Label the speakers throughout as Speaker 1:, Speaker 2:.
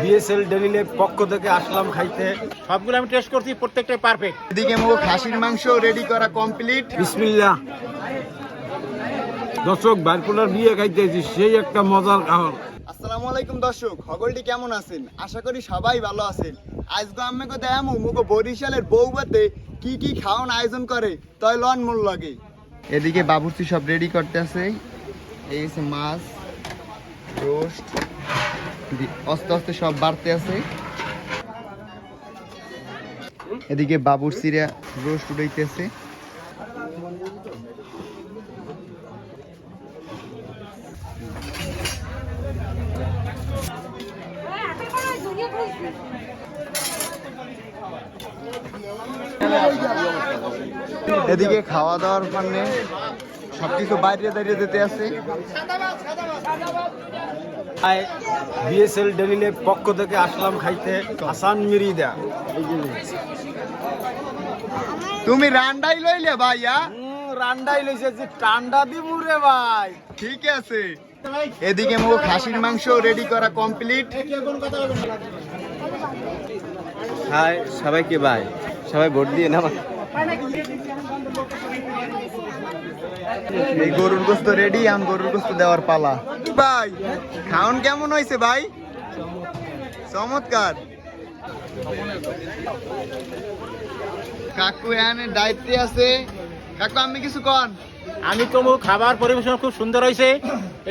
Speaker 1: BSL ডেলিলে পক্ষ থেকে আসলাম খাইতে, সবগুলো আমি টেস্ট করছি, প্রত্যেকটাই পারফেক্ট।
Speaker 2: এদিকে মুখ খাসির মাংস রেডি করা কমপ্লিট।
Speaker 1: বিসমিল্লাহ। দর্শক বাইরপুলার বিয়ে খাইতেছি, সেই একটা মজার খাবার।
Speaker 2: আসসালামু আলাইকুম দর্শক, সকলটি কেমন আছেন? আশা করি সবাই ভালো আছেন। আজকে আমি দেখামু মুখো বরিশালের বউবাতে কি কি খাওয়ান আয়োজন করে তাই লন মূল লাগে। এদিকে বাবুর্চি সব রেডি করতে আছে। এই হচ্ছে মাছ, রোস্ট, আস্তে আস্তে সব বাড়তে আছে। এদিকে বাবুর্চিরা রোস্ট উঠাইতেছে। এদিকে খাওয়া দাওয়ার মানে সবকিছু বাইরে দাঁড়িয়ে দিতে আছে।
Speaker 1: বিএসএল ডেলিলে পক্ষ থেকে আসলাম খাইতে, হাসান মিরিদা।
Speaker 2: তুমি রান্ডাই লইলে ভাইয়া?
Speaker 1: রান্ডাই লইছে যে টান্ডা দিমু রে ভাই।
Speaker 2: ঠিক আছে। এদিকে মুখ খাসির মাংস রেডি করা কমপ্লিট।
Speaker 1: হাই সবাইকে ভাই, সবাই ভোট দিয়ে না।
Speaker 2: এই গরুর গোস্ত রেডি, আম গরুর গোস্ত দেওয়ার পালা। ভাই খাওন কেমন হয়েছে ভাই? চমৎকার। কাকু এখানে দায়িত্বে আছে। কাকু আমি কিছু কন?
Speaker 1: আমি তো খাবার পরিবেশন খুব সুন্দর হয়েছে,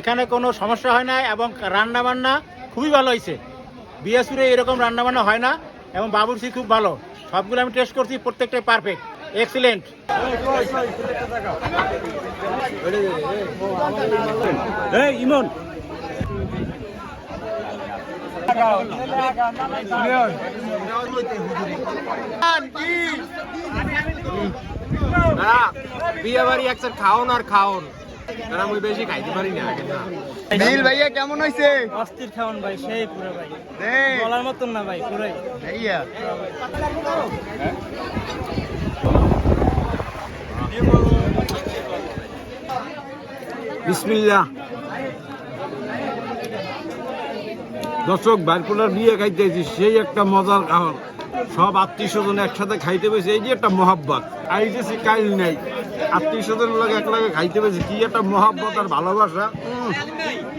Speaker 1: এখানে কোনো সমস্যা হয় না এবং রান্না বান্না খুবই ভালো হয়েছে। বিএসপুরে এরকম রান্না বান্না হয় না এবং বাবুর্চি খুব ভালো। সবগুলো আমি টেস্ট করছি, প্রত্যেকটাই পারফেক্ট, এক্সিলেন্ট। ইমন বিয়ে বাড়ি একসাথে খাওন আর খাওন, আমি বেশি খাইতে পারি না।
Speaker 2: নীল ভাইয়া কেমন হয়েছে?
Speaker 3: অস্থির খাওয়ান ভাই, সেই পুরো ভাই, বলার মতন না ভাই, পুরাই
Speaker 2: ভাইয়া।
Speaker 1: বিসমিল্লাহ। দর্শক বাইরপুলার বিয়ে খাইতেছি, সেই একটা মজার খাবার। সব আত্মীয় স্বজন একসাথে খাইতে পেয়েছে, এই যে একটা মহাব্বত। আইতেছি কাইল নাই, আত্মীয় স্বজন লাগে এক লাগে খাইতে পেয়েছে, কি একটা মহাব্বত আর ভালোবাসা।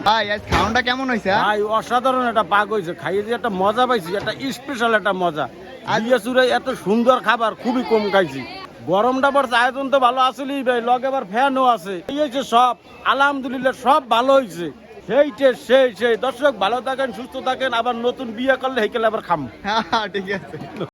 Speaker 2: ভাই আজ খাওয়ানটা কেমন হয়েছে?
Speaker 1: ভাই অসাধারণ একটা পাক হয়েছে, খাইয়ে যে একটা মজা পাইছি, একটা স্পেশাল একটা মজা। আজকে চুরে এত সুন্দর খাবার খুবই কম খাইছি। গরমটা পড়ছে, আয়োজন তো ভালো আসলেই ভাই, লগে আবার ফ্যানও আছে। এই হয়েছে সব, আলহামদুলিল্লাহ সব ভালো হয়েছে। সেই দর্শক ভালো থাকেন, সুস্থ থাকেন, আবার নতুন বিয়ে করলে হেকেলে আবার খাম।
Speaker 2: হ্যাঁ ঠিক আছে।